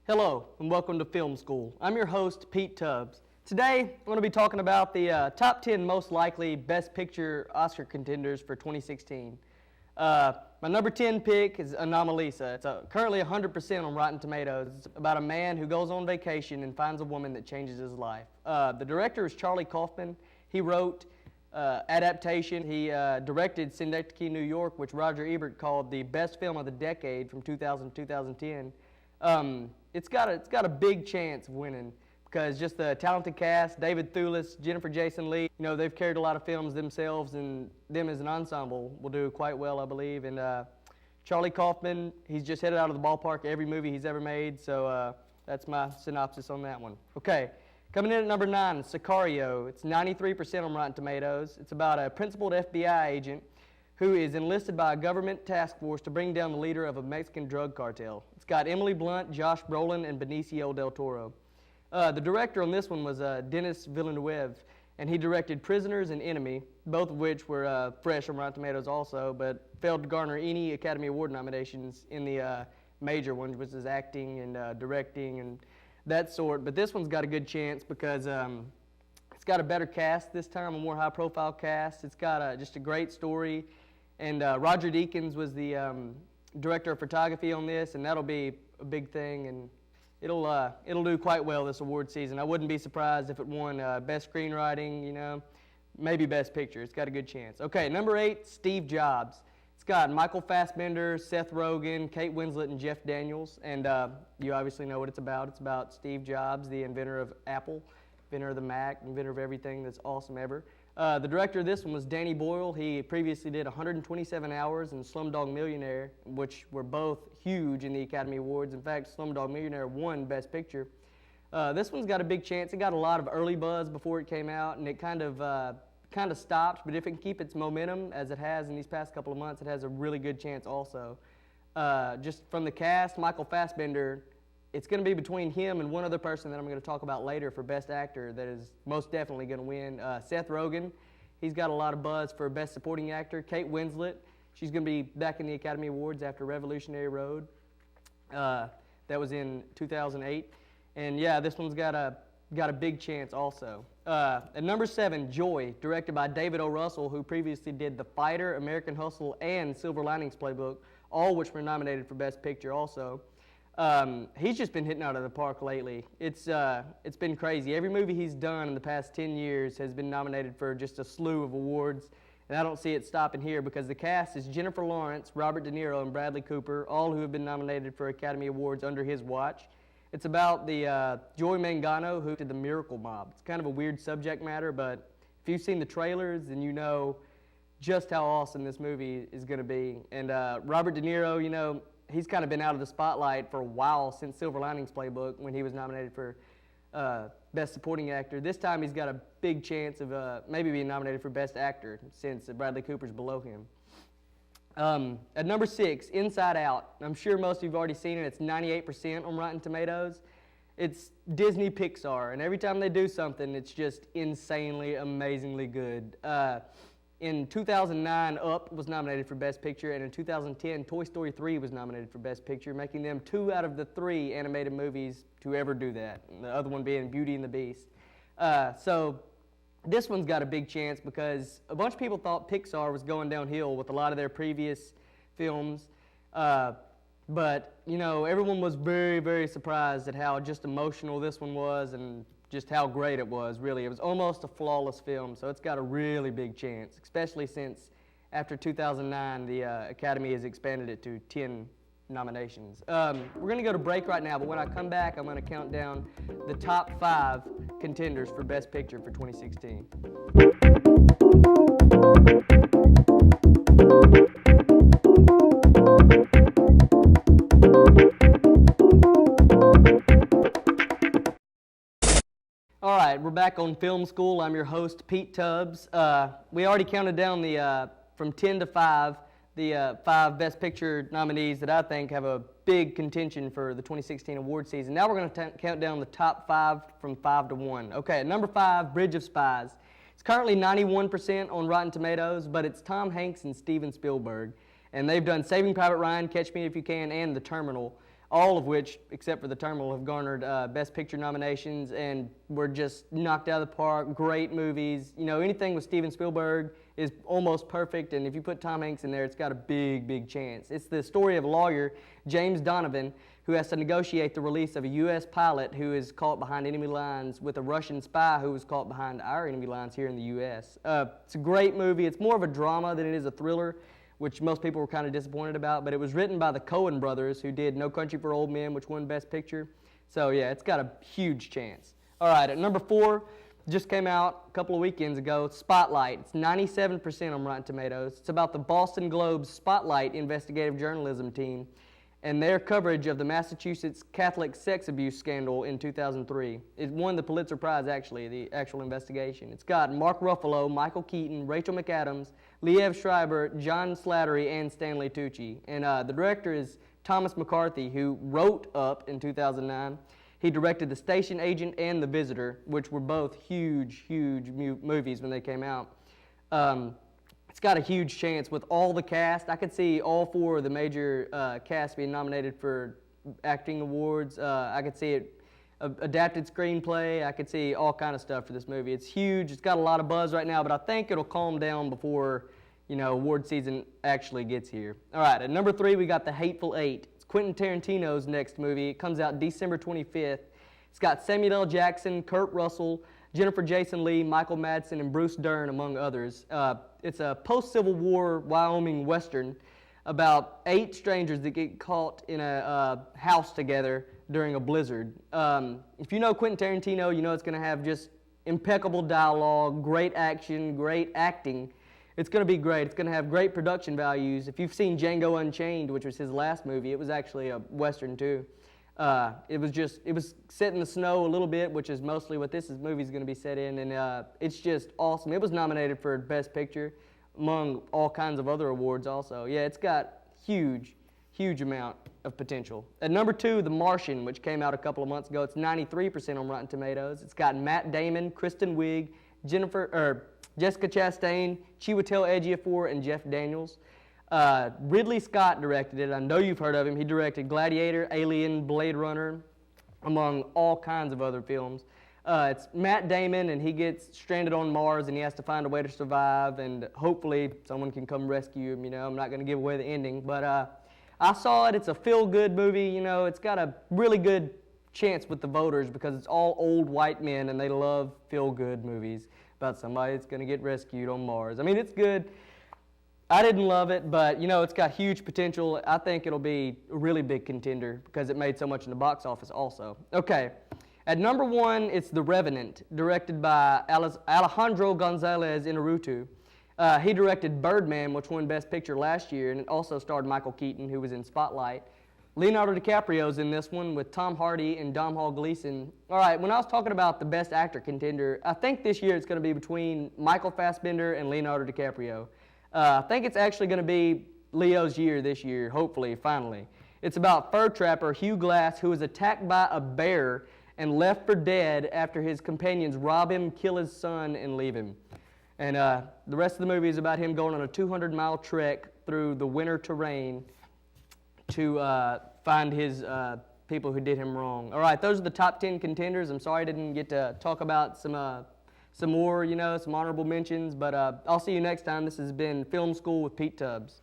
Hello, and welcome to Film School. I'm your host, Pete Tubbs. Today, I'm going to be talking about the top 10 most likely Best Picture Oscar contenders for 2016. My number 10 pick is Anomalisa. It's currently 100% on Rotten Tomatoes. It's about a man who goes on vacation and finds a woman that changes his life. The director is Charlie Kaufman. He wrote adaptation. He directed Synecdoche, New York, which Roger Ebert called the best film of the decade from 2000 to 2010. It's got a big chance of winning because just the talented cast, David Thewlis, Jennifer Jason Leigh, they've carried a lot of films themselves, and them as an ensemble will do quite well, I believe. And Charlie Kaufman, he's just headed out of the ballpark every movie he's ever made, so that's my synopsis on that one. Okay, coming in at number 9, Sicario. It's 93% on Rotten Tomatoes. It's about a principled FBI agent who is enlisted by a government task force to bring down the leader of a Mexican drug cartel. It's got Emily Blunt, Josh Brolin, and Benicio del Toro. The director on this one was Denis Villeneuve, and he directed Prisoners and Enemy, both of which were fresh on Rotten Tomatoes also, but failed to garner any Academy Award nominations in the major ones, which is acting and directing and that sort. But this one's got a good chance because it's got a better cast this time, a more high-profile cast. It's got just a great story, and Roger Deakins was the director of photography on this, and that'll be a big thing, and it'll do quite well this award season. I wouldn't be surprised if it won Best Screenwriting, maybe Best Picture. It's got a good chance. Okay, number 8, Steve Jobs. It's got Michael Fassbender, Seth Rogen, Kate Winslet, and Jeff Daniels, and you obviously know what it's about. It's about Steve Jobs, the inventor of Apple, inventor of the Mac, inventor of everything that's awesome ever. The director of this one was Danny Boyle. He previously did 127 Hours and Slumdog Millionaire, which were both huge in the Academy Awards. In fact, Slumdog Millionaire won Best Picture. This one's got a big chance. It got a lot of early buzz before it came out, and it kind of stopped. But if it can keep its momentum as it has in these past couple of months, it has a really good chance also. Just from the cast, Michael Fassbender, it's going to be between him and one other person that I'm going to talk about later for Best Actor that is most definitely going to win. Seth Rogen, he's got a lot of buzz for Best Supporting Actor. Kate Winslet, she's going to be back in the Academy Awards after Revolutionary Road. That was in 2008. And yeah, this one's got a big chance also. At number 7, Joy, directed by David O. Russell, who previously did The Fighter, American Hustle, and Silver Linings Playbook, all which were nominated for Best Picture also. He's just been hitting out of the park lately. It's been crazy. Every movie he's done in the past 10 years has been nominated for just a slew of awards, and I don't see it stopping here because the cast is Jennifer Lawrence, Robert De Niro, and Bradley Cooper, all who have been nominated for Academy Awards under his watch. It's about the Joy Mangano who did The Miracle Mob. It's kind of a weird subject matter, but if you've seen the trailers, then you know just how awesome this movie is going to be. And Robert De Niro, he's kind of been out of the spotlight for a while since Silver Linings Playbook when he was nominated for Best Supporting Actor. This time he's got a big chance of maybe being nominated for Best Actor since Bradley Cooper's below him. At number 6, Inside Out. I'm sure most of you have already seen it. It's 98% on Rotten Tomatoes. It's Disney Pixar, and every time they do something, it's just insanely, amazingly good. In 2009, Up was nominated for Best Picture, and in 2010, Toy Story 3 was nominated for Best Picture, making them 2 out of the 3 animated movies to ever do that, and the other one being Beauty and the Beast. So this one's got a big chance because a bunch of people thought Pixar was going downhill with a lot of their previous films, but, everyone was very, very surprised at how just emotional this one was and just how great it was, really. It was almost a flawless film, so it's got a really big chance, especially since after 2009, the Academy has expanded it to 10 nominations. We're going to go to break right now, but when I come back, I'm going to count down the top 5 contenders for Best Picture for 2016. All right, we're back on Film School. I'm your host, Pete Tubbs. We already counted down the from 10 to 5, the 5 Best Picture nominees that I think have a big contention for the 2016 award season. Now we're going to count down the top 5 from 5 to 1. Okay, at number 5, Bridge of Spies. It's currently 91% on Rotten Tomatoes, but it's Tom Hanks and Steven Spielberg. And they've done Saving Private Ryan, Catch Me If You Can, and The Terminal. all of which, except for The Terminal, have garnered Best Picture nominations and were just knocked out of the park. Great movies. You know, anything with Steven Spielberg is almost perfect, and if you put Tom Hanks in there, it's got a big, big chance. It's the story of a lawyer, James Donovan, who has to negotiate the release of a U.S. pilot who is caught behind enemy lines with a Russian spy who was caught behind our enemy lines here in the U.S. It's a great movie. It's more of a drama than it is a thriller, which most people were kind of disappointed about, but it was written by the Coen brothers, who did No Country for Old Men, which won Best Picture. So yeah, it's got a huge chance. All right, at number 4, just came out a couple of weekends ago, Spotlight. It's 97% on Rotten Tomatoes. It's about the Boston Globe's Spotlight investigative journalism team and their coverage of the Massachusetts Catholic sex abuse scandal in 2003. It won the Pulitzer Prize, actually, the actual investigation. It's got Mark Ruffalo, Michael Keaton, Rachel McAdams, Liev Schreiber, John Slattery, and Stanley Tucci. And the director is Thomas McCarthy, who wrote Up in 2009. He directed The Station Agent and The Visitor, which were both huge, huge movies when they came out. It's got a huge chance with all the cast. I could see all 4 of the major casts being nominated for acting awards. I could see it adapted screenplay. I could see all kind of stuff for this movie. It's huge. It's got a lot of buzz right now, but I think it'll calm down before, you know, award season actually gets here. All right, at number 3, we got The Hateful Eight. It's Quentin Tarantino's next movie. It comes out December 25th. It's got Samuel L. Jackson, Kurt Russell, Jennifer Jason Leigh, Michael Madsen, and Bruce Dern, among others. It's a post-Civil War Wyoming Western about 8 strangers that get caught in a house together during a blizzard. If you know Quentin Tarantino, you know it's going to have just impeccable dialogue, great action, great acting. It's going to be great. It's going to have great production values. If you've seen Django Unchained, which was his last movie, it was actually a Western too. It was set in the snow a little bit, which is mostly what this movie is going to be set in, and it's just awesome. It was nominated for Best Picture, among all kinds of other awards also. Yeah, it's got huge, huge amount of potential. At number 2, The Martian, which came out a couple of months ago. It's 93% on Rotten Tomatoes. It's got Matt Damon, Kristen Wiig, Jessica Chastain, Chiwetel Ejiofor, and Jeff Daniels. Ridley Scott directed it. I know you've heard of him. He directed Gladiator, Alien, Blade Runner, among all kinds of other films. It's Matt Damon, and he gets stranded on Mars, and he has to find a way to survive, and hopefully someone can come rescue him. You know, I'm not going to give away the ending, but I saw it. It's a feel-good movie. You know, it's got a really good chance with the voters because it's all old white men, and they love feel-good movies about somebody that's going to get rescued on Mars. I mean, it's good. I didn't love it, but, you know, it's got huge potential. I think it'll be a really big contender because it made so much in the box office also. Okay, at number 1, it's The Revenant, directed by Alejandro González Iñárritu. He directed Birdman, which won Best Picture last year, and it also starred Michael Keaton, who was in Spotlight. Leonardo DiCaprio's in this one with Tom Hardy and Domhnall Gleeson. All right, when I was talking about the Best Actor contender, I think this year it's going to be between Michael Fassbender and Leonardo DiCaprio. I think it's actually going to be Leo's year this year, hopefully, finally. It's about fur trapper Hugh Glass, who was attacked by a bear and left for dead after his companions rob him, kill his son, and leave him. And the rest of the movie is about him going on a 200-mile trek through the winter terrain to find his people who did him wrong. All right, those are the top 10 contenders. I'm sorry I didn't get to talk about some more, you know, some honorable mentions, but I'll see you next time. This has been Film School with Pete Tubbs.